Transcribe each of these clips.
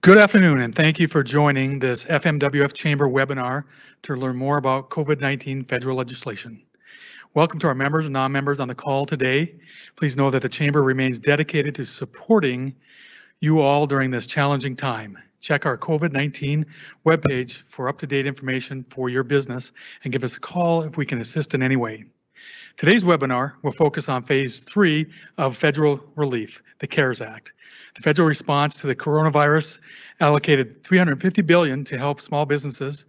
Good afternoon, and thank you for joining this FMWF Chamber webinar to learn more about COVID-19 federal legislation. Welcome to our members and non-members on the call today. Please know that the Chamber remains dedicated to supporting you all during this challenging time. Check our COVID-19 webpage for up-to-date information for your business and give us a call if we can assist in any way. Today's webinar will focus on Phase 3 of federal relief, the CARES Act. The federal response to the coronavirus allocated $350 billion to help small businesses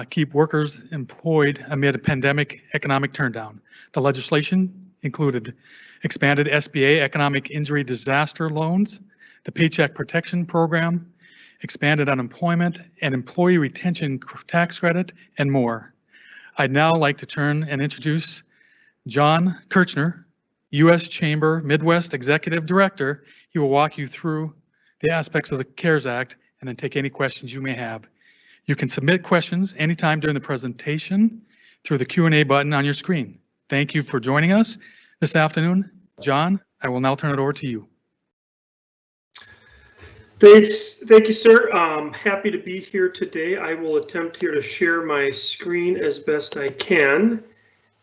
keep workers employed amid a pandemic economic turndown. The legislation included expanded SBA economic injury disaster loans, the Paycheck Protection Program, expanded unemployment and employee retention tax credit, and more. I'd now like to turn and introduce John Kirchner, U.S. Chamber Midwest Executive Director. He will walk you through the aspects of the CARES Act and then take any questions you may have. You can submit questions anytime during the presentation through the Q&A button on your screen. Thank you for joining us this afternoon. John, I will now turn it over to you. Thank you, sir. I'm happy to be here today. I will attempt here to share my screen as best I can,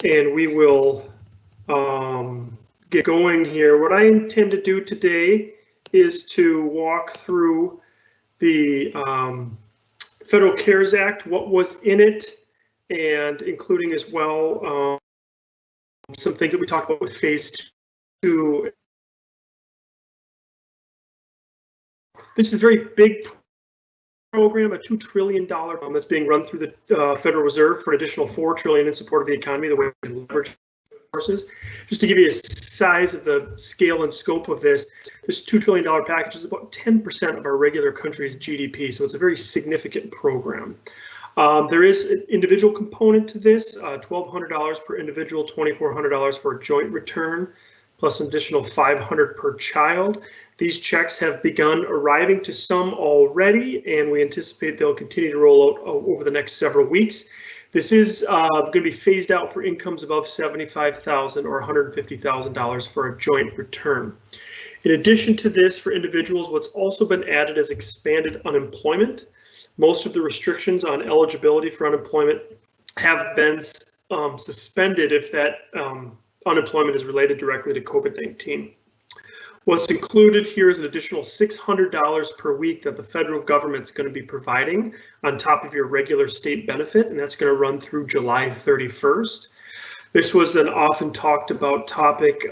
and we will get going here. What I intend to do today is to walk through the Federal CARES Act, what was in it, and including as well some things that we talked about with Phase 2. This is a very big program, a $2 trillion that's being run through the Federal Reserve for an additional $4 trillion in support of the economy, the way we leverage resources. Just to give you a size of the scale and scope of this $2 trillion package is about 10% of our regular country's GDP, so it's a very significant program. There is an individual component to this, $1,200 per individual, $2,400 for a joint return, plus an additional $500 per child. These checks have begun arriving to some already, and we anticipate they'll continue to roll out over the next several weeks. This is going to be phased out for incomes above $75,000 or $150,000 for a joint return. In addition to this, for individuals, what's also been added is expanded unemployment. Most of the restrictions on eligibility for unemployment have been suspended if that unemployment is related directly to COVID-19. What's included here is an additional $600 per week that the federal government's going to be providing on top of your regular state benefit, and that's going to run through July 31st. This was an often talked about topic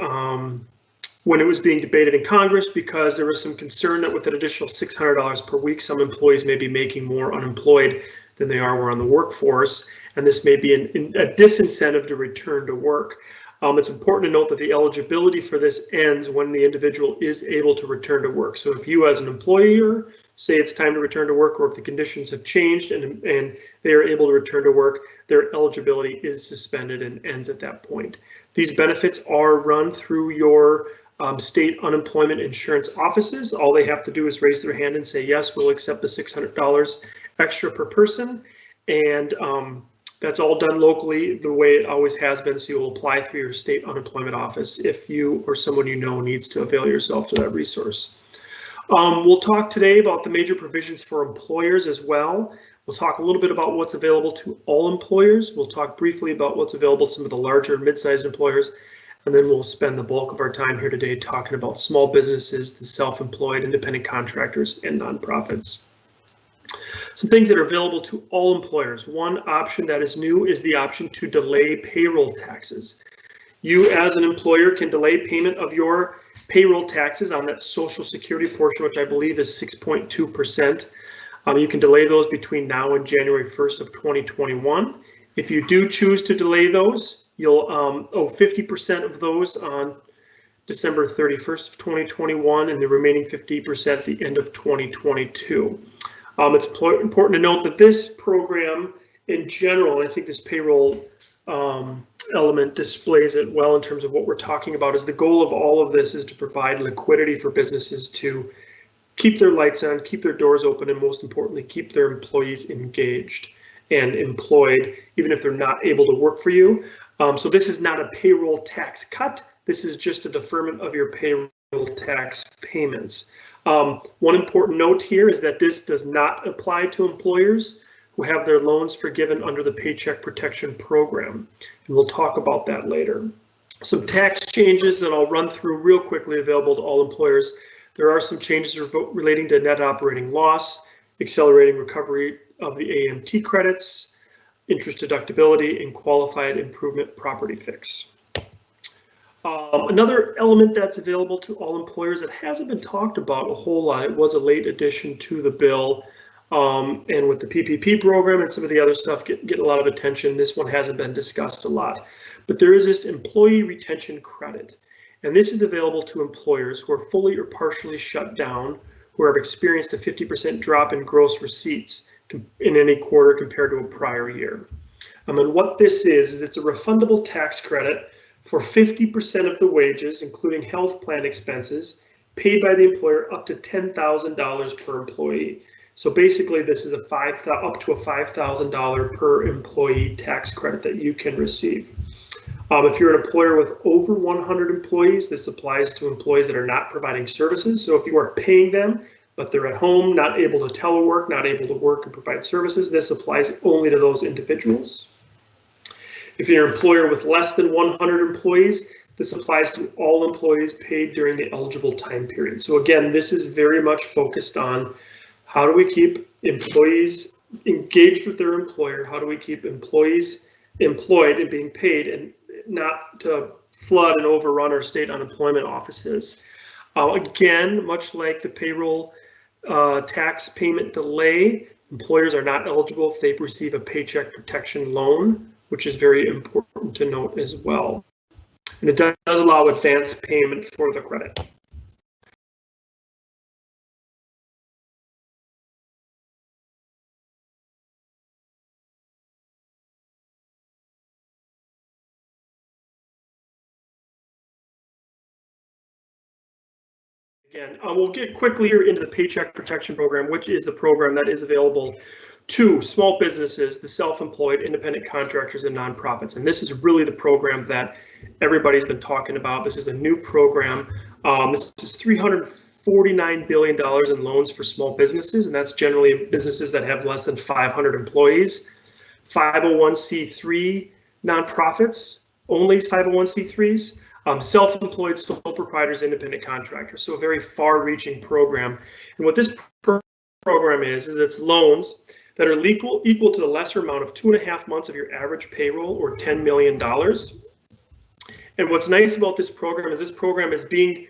when it was being debated in Congress, because there was some concern that with an additional $600 per week, some employees may be making more unemployed than they are on the workforce, and this may be a disincentive to return to work. It's important to note that the eligibility for this ends when the individual is able to return to work. So if you as an employer say it's time to return to work, or if the conditions have changed and they are able to return to work, their eligibility is suspended and ends at that point. These benefits are run through your state unemployment insurance offices. All they have to do is raise their hand and say, yes, we'll accept the $600 extra per person. And that's all done locally the way it always has been, so you'll apply through your state unemployment office if you or someone you know needs to avail yourself to that resource. We'll talk today about the major provisions for employers as well. We'll talk a little bit about what's available to all employers. We'll talk briefly about what's available to some of the larger mid-sized employers, and then we'll spend the bulk of our time here today talking about small businesses, the self-employed, independent contractors, and nonprofits. Some things that are available to all employers. One option that is new is the option to delay payroll taxes. You as an employer can delay payment of your payroll taxes on that Social Security portion, which I believe is 6.2%. You can delay those between now and January 1st of 2021. If you do choose to delay those, you'll owe 50% of those on December 31st of 2021, and the remaining 50% at the end of 2022. It's important to note that this program in general, and I think this payroll element displays it well in terms of what we're talking about, is the goal of all of this is to provide liquidity for businesses to keep their lights on, keep their doors open, and most importantly, keep their employees engaged and employed, even if they're not able to work for you. So this is not a payroll tax cut. This is just a deferment of your payroll tax payments. One important note here is that this does not apply to employers who have their loans forgiven under the Paycheck Protection Program, and we'll talk about that later. Some tax changes that I'll run through real quickly available to all employers. There are some changes relating to net operating loss, accelerating recovery of the AMT credits, interest deductibility, and qualified improvement property fix. Another element that's available to all employers that hasn't been talked about a whole lot, it was a late addition to the bill, and with the PPP program and some of the other stuff getting a lot of attention, this one hasn't been discussed a lot. But there is this employee retention credit, and this is available to employers who are fully or partially shut down, who have experienced a 50% drop in gross receipts in any quarter compared to a prior year. And what this is it's a refundable tax credit for 50% of the wages, including health plan expenses, paid by the employer up to $10,000 per employee. So basically, this is up to a $5,000 per employee tax credit that you can receive. If you're an employer with over 100 employees, this applies to employees that are not providing services. So if you are paying them, but they're at home, not able to telework, not able to work and provide services, this applies only to those individuals. If you're an employer with less than 100 employees, this applies to all employees paid during the eligible time period. So again, this is very much focused on how do we keep employees engaged with their employer? How do we keep employees employed and being paid, and not to flood and overrun our state unemployment offices? Again, much like the payroll tax payment delay, employers are not eligible if they receive a paycheck protection loan, which is very important to note as well. And it does allow advance payment for the credit. Again, we'll get quickly here into the Paycheck Protection Program, which is the program that is available to small businesses, the self-employed, independent contractors, and nonprofits. And this is really the program that everybody's been talking about. This is a new program. This is $349 billion in loans for small businesses, and that's generally businesses that have less than 500 employees. 501c3 nonprofits, only 501c3s. Self-employed, sole proprietors, independent contractors. So a very far-reaching program. And what this program is it's loans that are equal to the lesser amount of 2.5 months of your average payroll, or $10 million. And what's nice about this program is being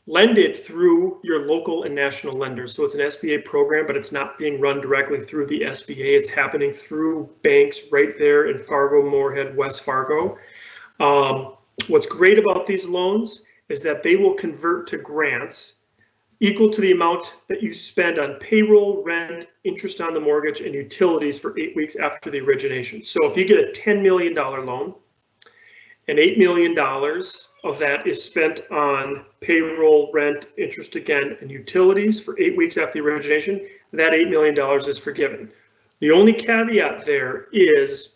lended through your local and national lenders. So it's an SBA program, but it's not being run directly through the SBA. It's happening through banks right there in Fargo, Moorhead, West Fargo. What's great about these loans is that they will convert to grants equal to the amount that you spend on payroll, rent, interest on the mortgage, and utilities for 8 weeks after the origination. So if you get a $10 million loan and $8 million of that is spent on payroll, rent, interest again, and utilities for 8 weeks after the origination, that $8 million is forgiven. The only caveat there is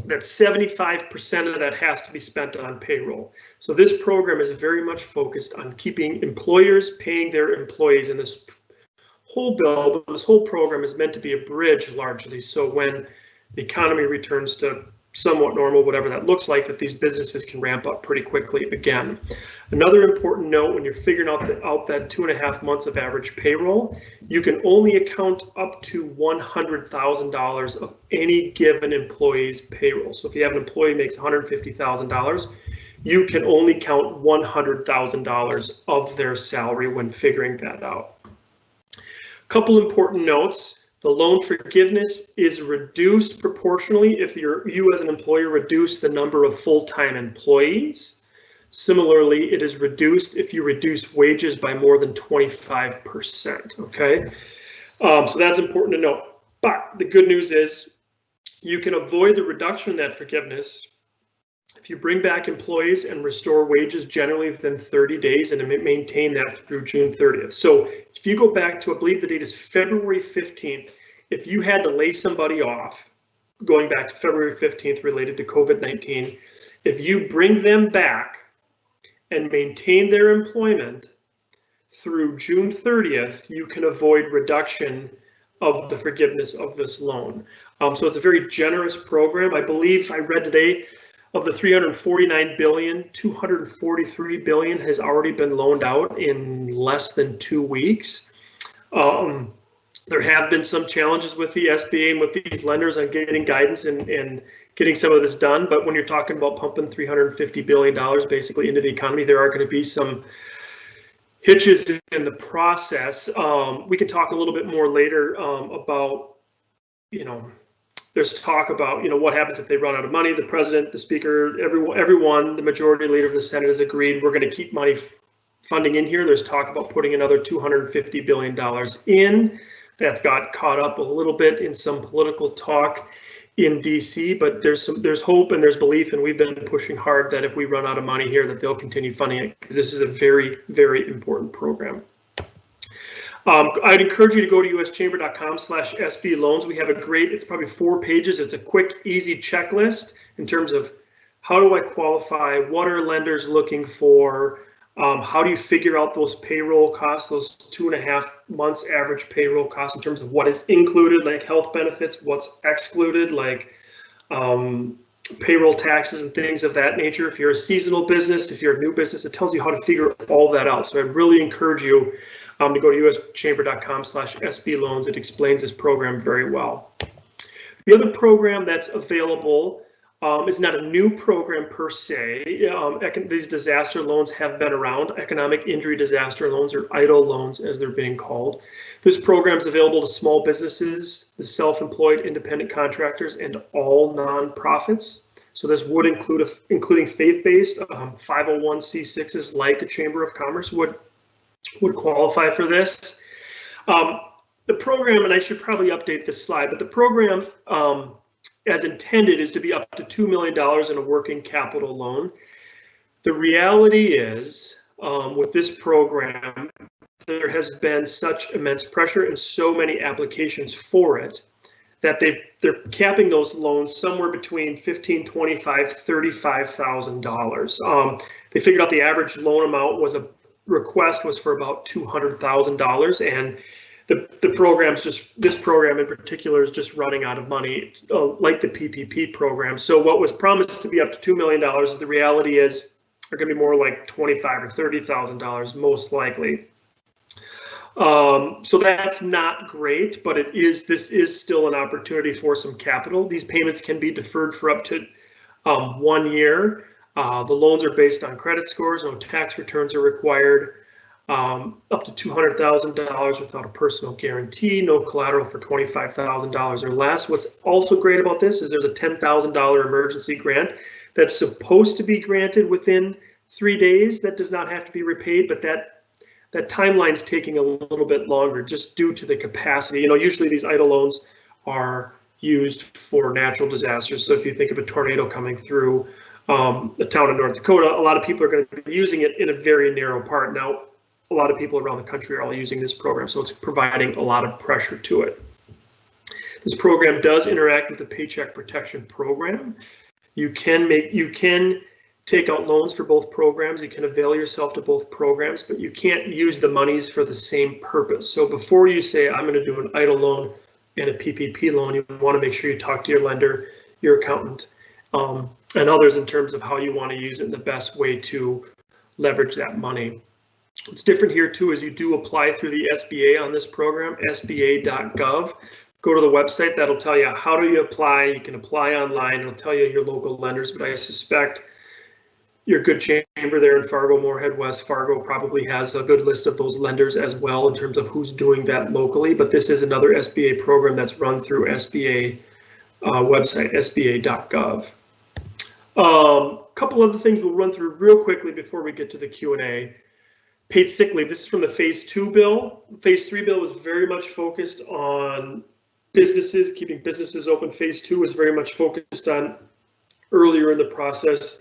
that 75% of that has to be spent on payroll. So this program is very much focused on keeping employers paying their employees, and this whole bill, this whole program is meant to be a bridge largely. So when the economy returns to somewhat normal, whatever that looks like, that these businesses can ramp up pretty quickly again. Another important note, when you're figuring out that 2.5 months of average payroll, you can only account up to $100,000 of any given employee's payroll. So if you have an employee who makes $150,000, you can only count $100,000 of their salary when figuring that out. A couple important notes. The loan forgiveness is reduced proportionally if you as an employer reduce the number of full-time employees. Similarly, it is reduced if you reduce wages by more than 25%, okay? So that's important to note. But the good news is you can avoid the reduction in that forgiveness if you bring back employees and restore wages generally within 30 days and maintain that through June 30th. So if you go back to, I believe the date is February 15th, if you had to lay somebody off, going back to February 15th related to COVID-19, if you bring them back and maintain their employment through June 30th, you can avoid reduction of the forgiveness of this loan. So it's a very generous program. I believe I read today of the 349 billion, 243 billion has already been loaned out in less than 2 weeks. There have been some challenges with the SBA and with these lenders on getting guidance and getting some of this done. But when you're talking about pumping $350 billion basically into the economy, there are going to be some hitches in the process. We can talk a little bit more later about, there's talk about, what happens if they run out of money. The president, the speaker, everyone, the majority leader of the Senate has agreed we're going to keep money funding in here. There's talk about putting another $250 billion in. That's got caught up a little bit in some political talk in DC, but there's hope and there's belief, and we've been pushing hard that if we run out of money here, that they'll continue funding it, because this is a very, very important program. I'd encourage you to go to uschamber.com/SB loans. We have a great, it's probably 4 pages. It's a quick, easy checklist in terms of how do I qualify, what are lenders looking for, how do you figure out those payroll costs, those 2.5 months average payroll costs in terms of what is included, like health benefits, what's excluded, like payroll taxes and things of that nature. If you're a seasonal business, if you're a new business, it tells you how to figure all that out. So I'd really encourage you to go to uschamber.com/SB loans. It explains this program very well. The other program that's available is not a new program per se. These disaster loans have been around. Economic injury disaster loans, or EIDL loans as they're being called. This program is available to small businesses, the self-employed independent contractors, and all nonprofits. So this would include, including faith-based 501c6s like a Chamber of Commerce would qualify for this. The program, and I should probably update this slide, but the program as intended is to be up to $2 million in a working capital loan. The reality is, with this program, there has been such immense pressure and so many applications for it that they're capping those loans somewhere between $15,000, $25,000, $35,000. They figured out the average loan amount was request was for about $200,000, and the program's this program in particular is just running out of money, like the PPP program. So what was promised to be up to $2 million, the reality is are going to be more like $25,000 or $30,000 most likely. So that's not great, but this is still an opportunity for some capital. These payments can be deferred for up to 1 year. The loans are based on credit scores, no tax returns are required. Up to $200,000 without a personal guarantee, no collateral for $25,000 or less. What's also great about this is there's a $10,000 emergency grant that's supposed to be granted within 3 days. That does not have to be repaid, but that timeline's taking a little bit longer just due to the capacity. Usually these EIDL loans are used for natural disasters. So if you think of a tornado coming through the town of North Dakota, a lot of people are going to be using it in a very narrow part. Now, a lot of people around the country are all using this program, so it's providing a lot of pressure to it. This program does interact with the Paycheck Protection Program. You can take out loans for both programs. You can avail yourself to both programs, but you can't use the monies for the same purpose. So before you say, I'm going to do an EIDL loan and a PPP loan, you want to make sure you talk to your lender, your accountant, and others in terms of how you want to use it and the best way to leverage that money. What's different here too is you do apply through the SBA on this program, sba.gov. Go to the website, that'll tell you how do you apply. You can apply online, it'll tell you your local lenders, but I suspect your good chamber there in Fargo, Moorhead, West Fargo probably has a good list of those lenders as well in terms of who's doing that locally, but this is another SBA program that's run through SBA website, sba.gov. Couple other things we'll run through real quickly before we get to the Q&A. Paid sick leave. This is from the Phase 2 bill. Phase 3 bill was very much focused on businesses, keeping businesses open. Phase 2 was very much focused on earlier in the process,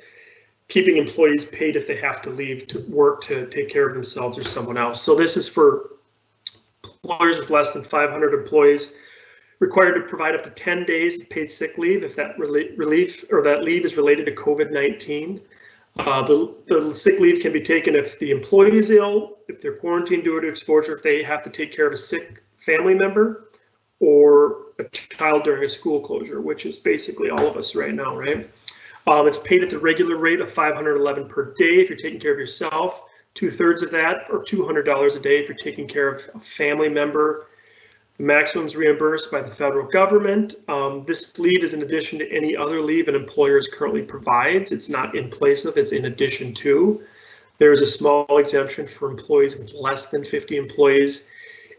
keeping employees paid if they have to leave to work to take care of themselves or someone else. So this is for employers with less than 500 employees, required to provide up to 10 days of paid sick leave if that relief or that leave is related to COVID-19. The sick leave can be taken if the employee is ill, if they're quarantined due to exposure, if they have to take care of a sick family member, or a child during a school closure, which is basically all of us right now, right? It's paid at the regular rate of $511 per day if you're taking care of yourself, 2/3 of that, or $200 a day if you're taking care of a family member. The maximum is reimbursed by the federal government. This leave is in addition to any other leave an employer currently provides. It's not in place of, it's in addition to. There is a small exemption for employees with less than 50 employees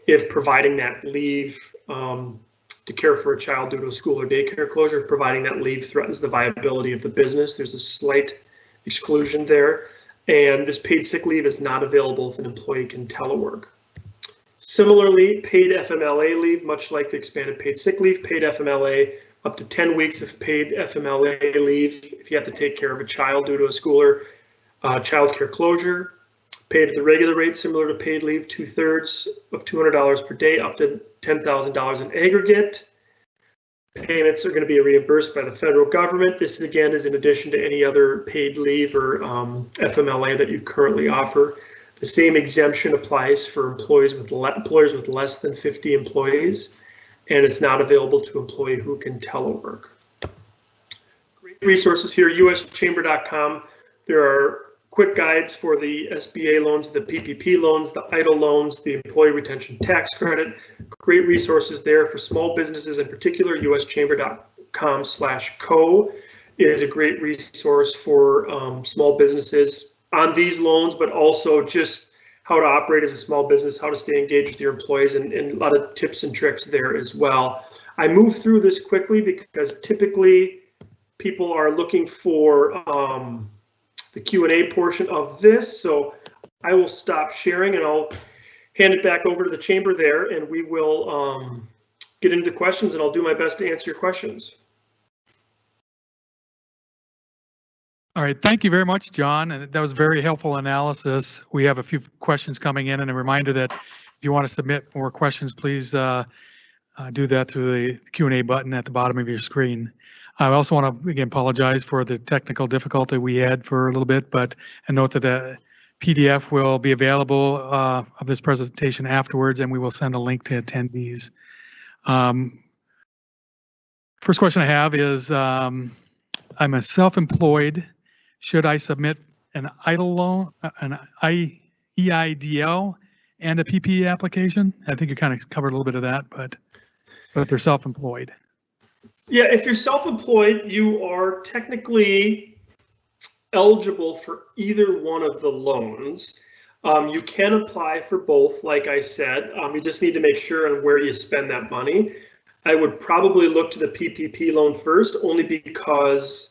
if providing that leave to care for a child due to a school or daycare closure, if providing that leave threatens the viability of the business. There's a slight exclusion there. And this paid sick leave is not available if an employee can telework. Similarly, paid FMLA leave, much like the expanded paid sick leave, paid FMLA up to 10 weeks of paid FMLA leave if you have to take care of a child due to a school or child care closure. Paid at the regular rate, similar to paid leave, 2/3 of $200 per day, up to $10,000 in aggregate. Payments are going to be reimbursed by the federal government. This again is in addition to any other paid leave or FMLA that you currently offer. The same exemption applies for employers with less than 50 employees, and it's not available to employee who can telework. Great resources here, uschamber.com. There are quick guides for the SBA loans, the PPP loans, the EIDL loans, the employee retention tax credit. Great resources there for small businesses in particular. uschamber.com/co is a great resource for small businesses on these loans, but also just how to operate as a small business, how to stay engaged with your employees, and a lot of tips and tricks there as well. I move through this quickly because typically people are looking for the Q&A portion of this. So I will stop sharing and I'll hand it back over to the chamber there, and we will get into the questions, and I'll do my best to answer your questions. All right, thank you very much, John. And that was very helpful analysis. We have a few questions coming in, and a reminder that if you want to submit more questions, please do that through the Q&A button at the bottom of your screen. I also want to again apologize for the technical difficulty we had for a little bit, but I note that the PDF will be available of this presentation afterwards, and we will send a link to attendees. First question I have is, I'm a self-employed. Should I submit an EIDL loan, an EIDL, and a PPE application? I think you kind of covered a little bit of that, but they're self-employed. Yeah, if you're self-employed, you are technically eligible for either one of the loans. You can apply for both, like I said. You just need to make sure on where you spend that money. I would probably look to the PPP loan first, only because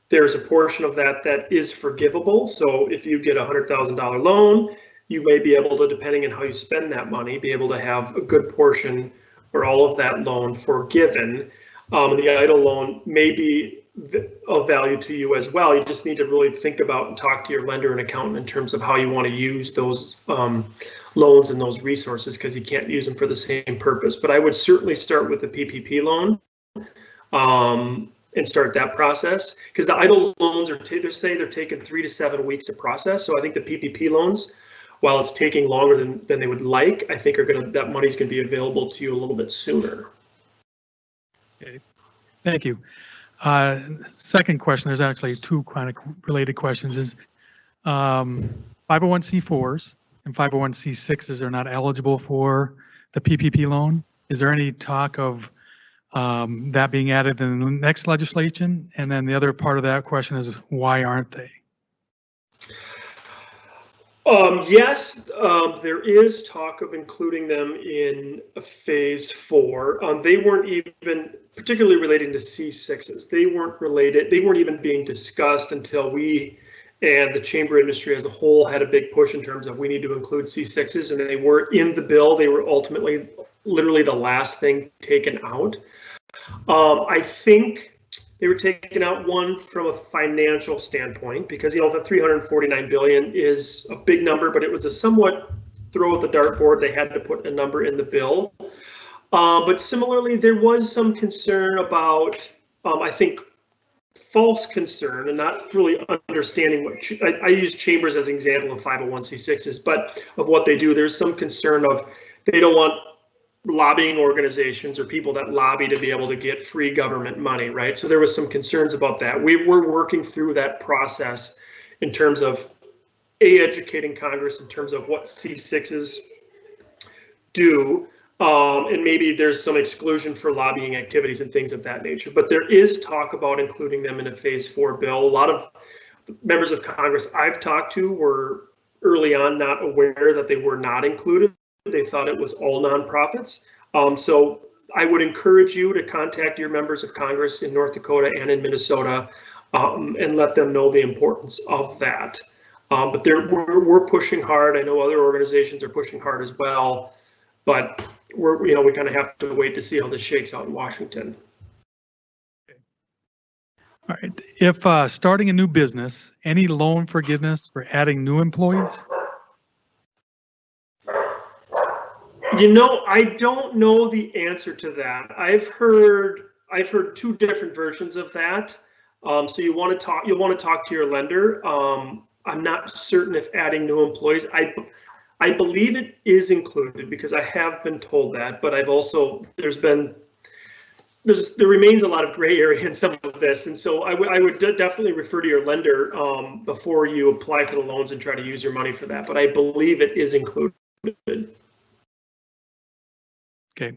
there's a portion of that that is forgivable. So if you get a $100,000 loan, you may be able to, depending on how you spend that money, be able to have a good portion or all of that loan forgiven. The EIDL loan may be of value to you as well. You just need to really think about and talk to your lender and accountant in terms of how you want to use those loans and those resources, because you can't use them for the same purpose. But I would certainly start with the PPP loan and start that process, because the EIDL loans are, they say they're taking 3 to 7 weeks to process. So I think the PPP loans, while it's taking longer than they would like, I think that money's going to be available to you a little bit sooner. Okay, thank you. Second question, there's actually two kind of related questions, is 501c4s and 501c6s are not eligible for the PPP loan. Is there any talk of that being added in the next legislation? And then the other part of that question is, why aren't they? Yes, there is talk of including them in phase 4. They weren't even particularly relating to C6s. They weren't even being discussed until we and the chamber industry as a whole had a big push in terms of we need to include C6s, and they were in the bill. They were ultimately literally the last thing taken out. I think they were taken out, one, from a financial standpoint, because, you know, the $349 billion is a big number, but it was a somewhat throw at the dartboard. They had to put a number in the bill. But similarly, there was some concern about, I think, false concern and not really understanding what I use chambers as an example of 501c6s, but of what they do. There's some concern of they don't want lobbying organizations or people that lobby to be able to get free government money, right? So there was some concerns about that. We're working through that process in terms of educating Congress in terms of what C6s do. And maybe there's some exclusion for lobbying activities and things of that nature. But there is talk about including them in a phase 4 bill. A lot of members of Congress I've talked to were early on not aware that they were not included. They thought it was all nonprofits. So I would encourage you to contact your members of Congress in North Dakota and in Minnesota and let them know the importance of that. But we're pushing hard. I know other organizations are pushing hard as well, but we kind of have to wait to see how this shakes out in Washington. All right. If starting a new business, any loan forgiveness for adding new employees? I don't know the answer to that. I've heard two different versions of that. So you'll want to talk to your lender. I'm not certain if adding new employees. I believe it is included because I have been told that, but I've also there remains a lot of gray area in some of this, and so I would definitely refer to your lender before you apply for the loans and try to use your money for that. But I believe it is included. Okay.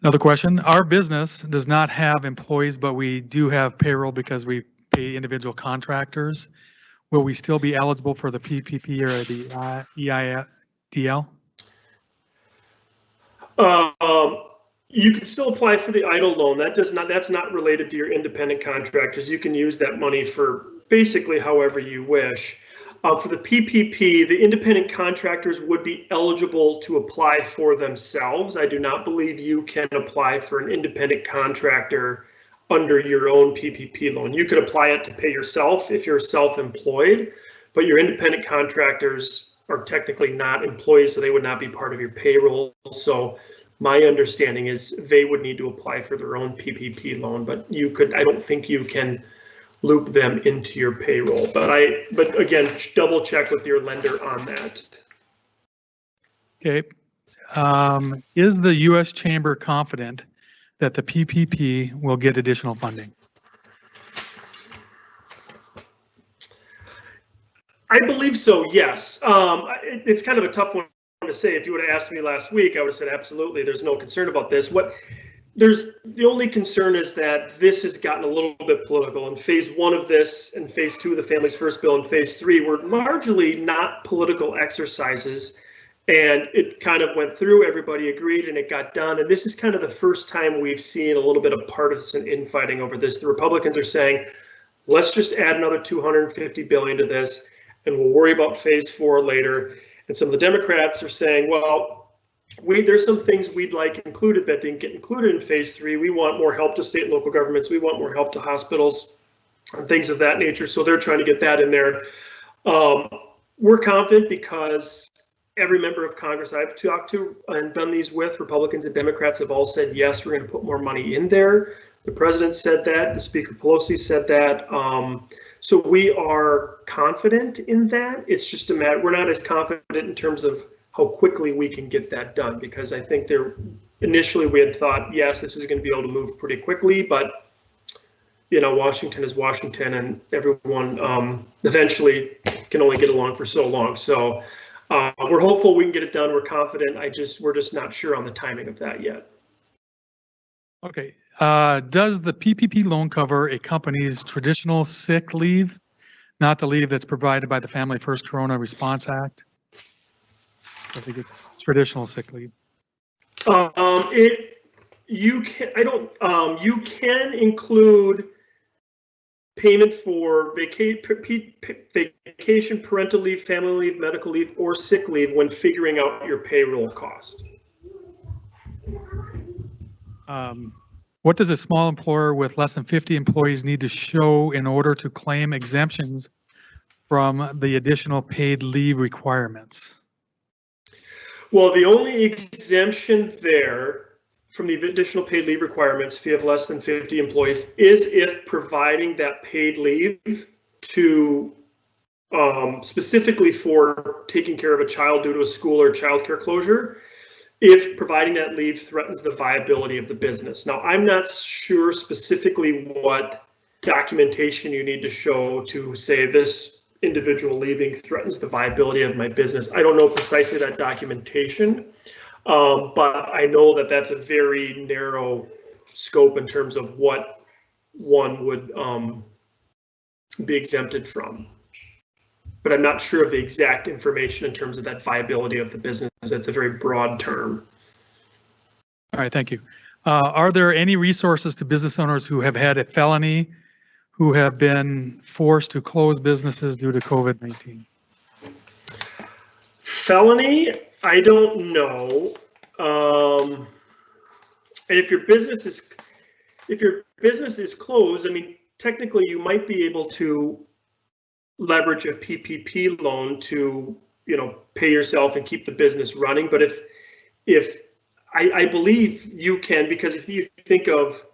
Another question. Our business does not have employees, but we do have payroll because we pay individual contractors. Will we still be eligible for the PPP or the EIDL? You can still apply for the EIDL loan. That's not related to your independent contractors. You can use that money for basically however you wish. For the PPP, the independent contractors would be eligible to apply for themselves. I do not believe you can apply for an independent contractor under your own PPP loan. You could apply it to pay yourself if you're self-employed, but your independent contractors are technically not employees, so they would not be part of your payroll. So my understanding is they would need to apply for their own PPP loan, but I don't think you can loop them into your payroll. But again, double check with your lender on that. Okay. Is the U.S. Chamber confident that the PPP will get additional funding? I believe so, yes. It's kind of a tough one to say. If you would have asked me last week, I would have said absolutely, there's no concern about this. The only concern is that this has gotten a little bit political. In phase 1 of this and phase 2 of the Families First bill and phase 3 were largely not political exercises. And it kind of went through, everybody agreed, and it got done. And this is kind of the first time we've seen a little bit of partisan infighting over this. The Republicans are saying, let's just add another $250 billion to this, and we'll worry about phase 4 later. And some of the Democrats are saying, well, there's some things we'd like included that didn't get included in phase 3. We want more help to state and local governments. We want more help to hospitals and things of that nature. So they're trying to get that in there. We're confident because every member of Congress I've talked to and done these with, Republicans and Democrats, have all said, yes, we're going to put more money in there. The president said that. The Speaker Pelosi said that. So we are confident in that. It's just a matter, we're not as confident in terms of how quickly we can get that done, because I think initially we had thought, yes, this is going to be able to move pretty quickly, but Washington is Washington, and everyone eventually can only get along for so long. So we're hopeful we can get it done. We're confident. We're just not sure on the timing of that yet. Okay. Does the PPP loan cover a company's traditional sick leave, not the leave that's provided by the Family First Corona Response Act? I think it's traditional sick leave. You can include payment for vacation, parental leave, family leave, medical leave, or sick leave when figuring out your payroll cost. What does a small employer with less than 50 employees need to show in order to claim exemptions from the additional paid leave requirements? Well, the only exemption there from the additional paid leave requirements if you have less than 50 employees is if providing that paid leave to specifically for taking care of a child due to a school or childcare closure, if providing that leave threatens the viability of the business. Now, I'm not sure specifically what documentation you need to show to say this individual leaving threatens the viability of my business. I don't know precisely that documentation, but I know that that's a very narrow scope in terms of what one would be exempted from. But I'm not sure of the exact information in terms of that viability of the business. It's a very broad term. All right, thank you. Are there any resources to business owners who have had a felony, who have been forced to close businesses due to COVID-19? Felony, I don't know. And if your business is closed, I mean, technically you might be able to leverage a PPP loan to, pay yourself and keep the business running. But if I believe you can, because if you think of,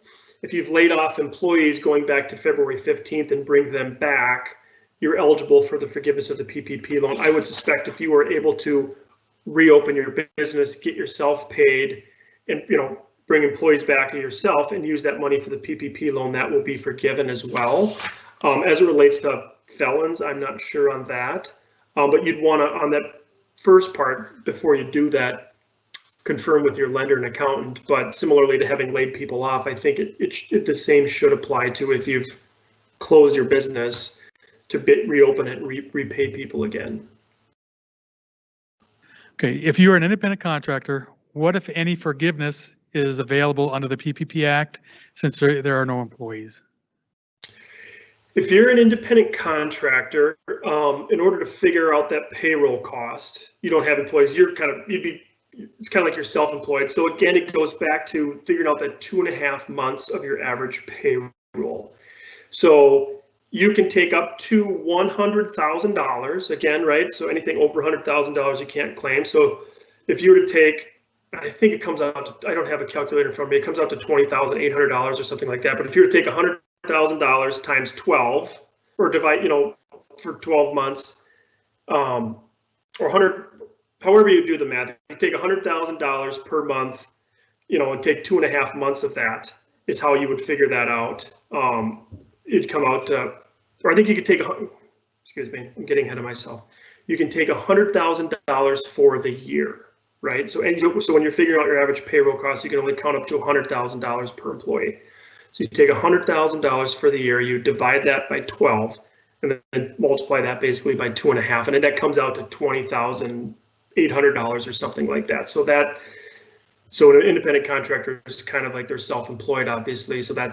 if you've laid off employees going back to February 15th and bring them back, you're eligible for the forgiveness of the PPP loan. I would suspect if you were able to reopen your business, get yourself paid, and bring employees back yourself and use that money for the PPP loan, that will be forgiven as well. As it relates to felons, I'm not sure on that, but you'd want to, on that first part, before you do that, confirm with your lender and accountant. But similarly to having laid people off, I think the same should apply to if you've closed your business to reopen it and repay people again. Okay, if you are an independent contractor, what if any forgiveness is available under the PPP Act since there are no employees? If you're an independent contractor, in order to figure out that payroll cost, you don't have employees. It's kind of like you're self-employed. So again, it goes back to figuring out that 2.5 months of your average payroll. So you can take up to $100,000 again, right? So anything over $100,000 you can't claim. So if you were to take, I think it comes out to, I don't have a calculator in front of me, it comes out to $20,800 or something like that. But if you were to take $100,000 times 12, or divide, for 12 months, or 100, however you do the math, you take $100,000 per month, and take 2.5 months of that is how you would figure that out. It'd come out to, or I think you could take, excuse me, I'm getting ahead of myself. You can take $100,000 for the year, right? So when you're figuring out your average payroll cost, you can only count up to $100,000 per employee. So you take $100,000 for the year, you divide that by 12, and then multiply that basically by 2.5, and then that comes out to $20,800 or something like that. So an independent contractor is kind of like they're self-employed, obviously. So they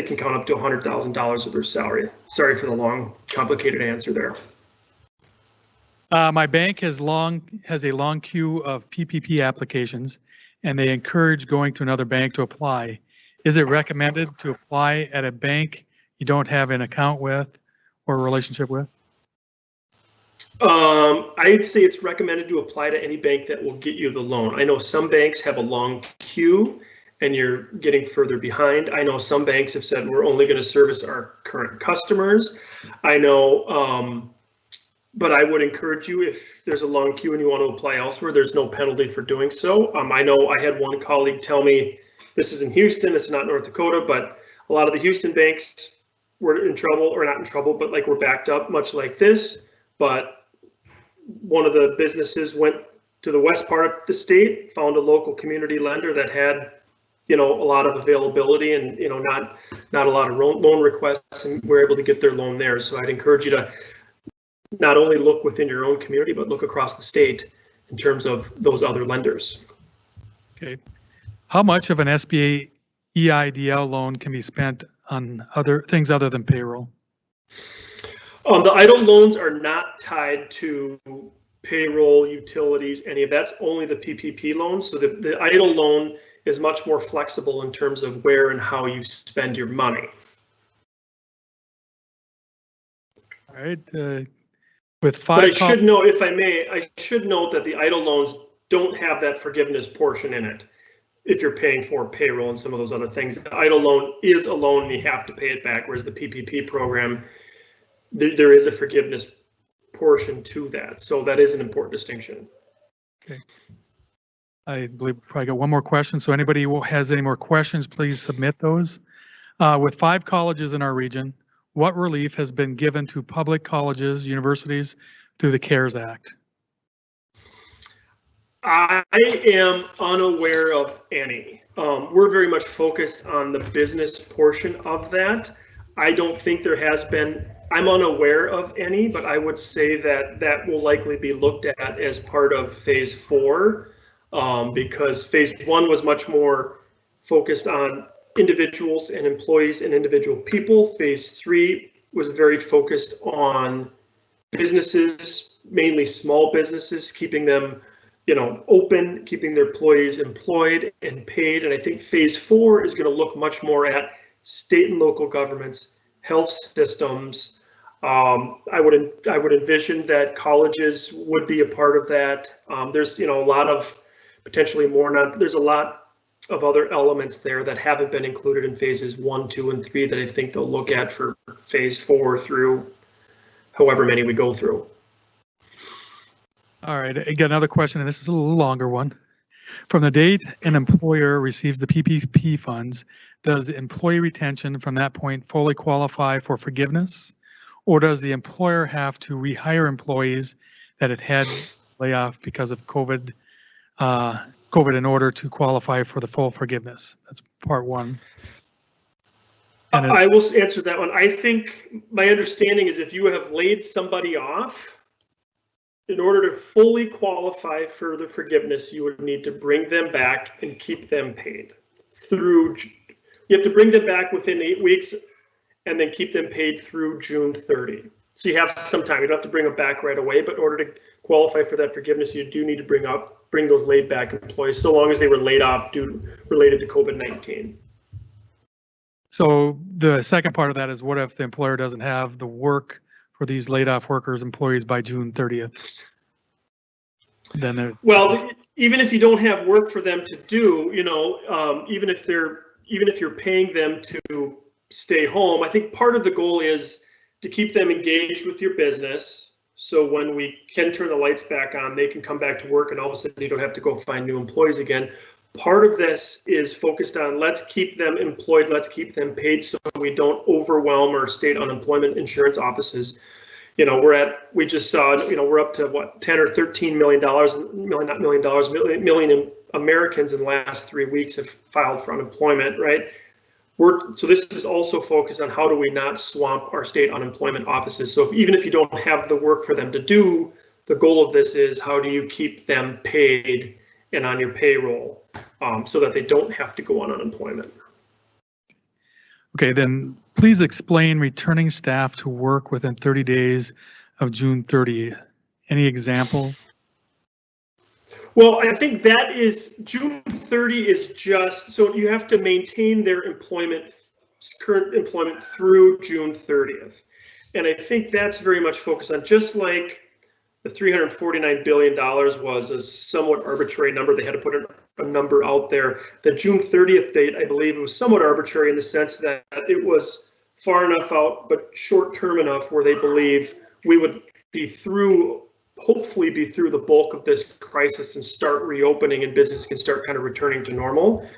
can count up to $100,000 of their salary. Sorry for the long, complicated answer there. My bank has a long queue of PPP applications, and they encourage going to another bank to apply. Is it recommended to apply at a bank you don't have an account with or a relationship with? I'd say it's recommended to apply to any bank that will get you the loan. I know some banks have a long queue and you're getting further behind. I know some banks have said we're only going to service our current customers. I know, but I would encourage you, if there's a long queue and you want to apply elsewhere, there's no penalty for doing so. I know I had one colleague tell me, this is in Houston, it's not North Dakota, but a lot of the Houston banks were in trouble, or not in trouble, but like we're backed up, much like this. But one of the businesses went to the west part of the state, found a local community lender that had, a lot of availability and, not a lot of loan requests, and we're able to get their loan there. So I'd encourage you to not only look within your own community, but look across the state in terms of those other lenders. Okay. How much of an SBA EIDL loan can be spent on other things other than payroll? The EIDL loans are not tied to payroll, utilities, any of that's only the PPP loans. So the EIDL loan is much more flexible in terms of where and how you spend your money. All right. With 5. But I should note, if I may, I should note that the EIDL loans don't have that forgiveness portion in it. if you're paying for payroll and some of those other things. The idle loan is a loan and you have to pay it back, whereas the PPP program, there is a forgiveness portion to that. So that is an important distinction. Okay. I believe we probably got one more question. So anybody who has any more questions, please submit those. With 5 colleges in our region, what relief has been given to public colleges, universities through the CARES Act? I am unaware of any. We're very much focused on the business portion of that. I don't think there has been, I'm unaware of any, but I would say that that will likely be looked at as part of phase 4, because phase 1 was much more focused on individuals and employees and individual people. Phase 3 was very focused on businesses, mainly small businesses, keeping them open, keeping their employees employed and paid. And I think phase 4 is going to look much more at state and local governments, health systems. I would envision that colleges would be a part of that. There's a lot of potentially there's a lot of other elements there that haven't been included in phases 1, 2, and 3 that I think they'll look at for phase 4 through however many we go through. All right, I got another question, and this is a little longer one. From the date an employer receives the PPP funds, does employee retention from that point fully qualify for forgiveness? Or does the employer have to rehire employees that it had layoff because of COVID in order to qualify for the full forgiveness? That's part 1. And I will answer that one. I think my understanding is if you have laid somebody off, in order to fully qualify for the forgiveness, you would need to bring them back and keep them paid through. You have to bring them back within 8 weeks and then keep them paid through June 30. So you have some time. You don't have to bring them back right away, but in order to qualify for that forgiveness, you do need to bring those laid back employees, so long as they were laid off related to COVID-19. So the second part of that is, what if the employer doesn't have the work for these laid off workers, employees by June 30th? Then well, even if you don't have work for them to do, even if you're paying them to stay home, I think part of the goal is to keep them engaged with your business. So when we can turn the lights back on, they can come back to work, and all of a sudden you don't have to go find new employees again. Part of this is focused on, let's keep them employed, let's keep them paid, so we don't overwhelm our state unemployment insurance offices. We just saw, we're up to what, 10 or 13 million dollars, million Americans in the last 3 weeks have filed for unemployment, right? So this is also focused on how do we not swamp our state unemployment offices. So even if you don't have the work for them to do, the goal of this is how do you keep them paid and on your payroll, so that they don't have to go on unemployment. Okay, then please explain returning staff to work within 30 days of June 30th. Any example? Well, I think that is June 30 is just, so you have to maintain their current employment through June 30th. And I think that's very much focused on, just like the $349 billion was a somewhat arbitrary number. They had to put a number out there. The June 30th date, I believe, was somewhat arbitrary in the sense that it was far enough out, but short term enough where they believe we would be hopefully be through the bulk of this crisis and start reopening, and business can start kind of returning to normal.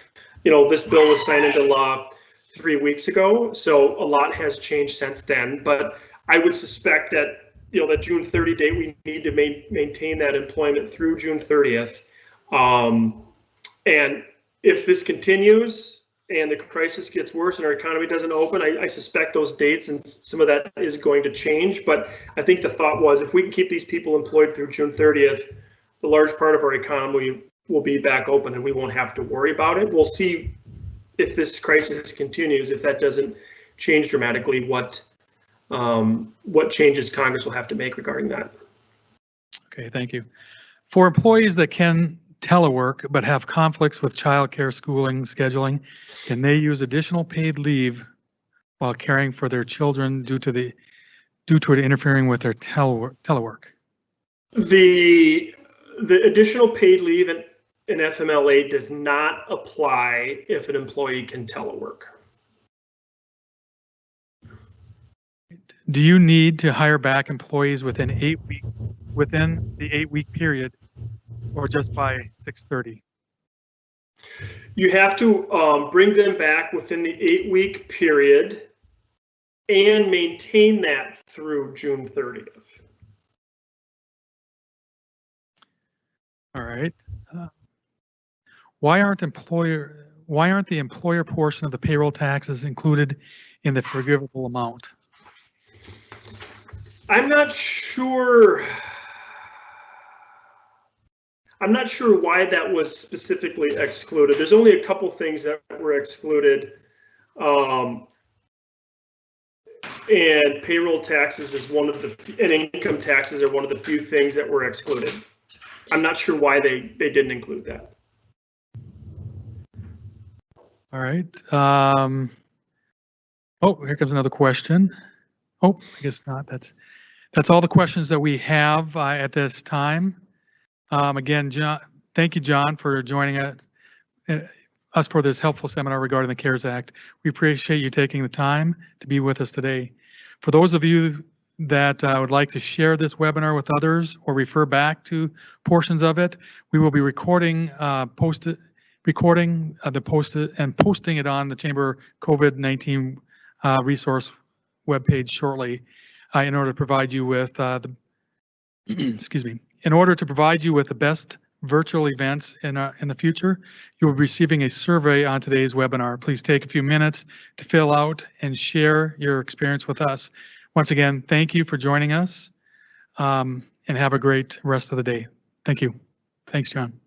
This bill was signed into law 3 weeks ago, so a lot has changed since then. But I would suspect that that June 30 date, we need to maintain that employment through June 30th. And if this continues and the crisis gets worse and our economy doesn't open, I suspect those dates and some of that is going to change. But I think the thought was, if we can keep these people employed through June 30th, the large part of our economy will be back open and we won't have to worry about it. We'll see if this crisis continues, if that doesn't change dramatically, what changes Congress will have to make regarding that. Okay, thank you. For employees that can telework but have conflicts with childcare, schooling, scheduling, can they use additional paid leave while caring for their children due to it interfering with their telework? The additional paid leave, and an FMLA does not apply if an employee can telework. Do you need to hire back employees within the 8-week period, or just by 6/30? You have to bring them back within the 8-week period and maintain that through June 30th. All right. Why aren't the employer portion of the payroll taxes included in the forgivable amount? I'm not sure why that was specifically excluded. There's only a couple things that were excluded. And payroll taxes is one of the, and income taxes are one of the few things that were excluded. I'm not sure why they didn't include that. All right. Oh, here comes another question. Oh, I guess not. That's all the questions that we have at this time. Again, John, thank you, John, for joining us for this helpful seminar regarding the CARES Act. We appreciate you taking the time to be with us today. For those of you that would like to share this webinar with others or refer back to portions of it, we will be recording and posting it on the Chamber COVID-19 resource webpage shortly in order to provide you with excuse me, in order to provide you with the best virtual events in the future. You will be receiving a survey on today's webinar. Please take a few minutes to fill out and share your experience with us. Once again, thank you for joining us and have a great rest of the day. Thank you. Thanks, John.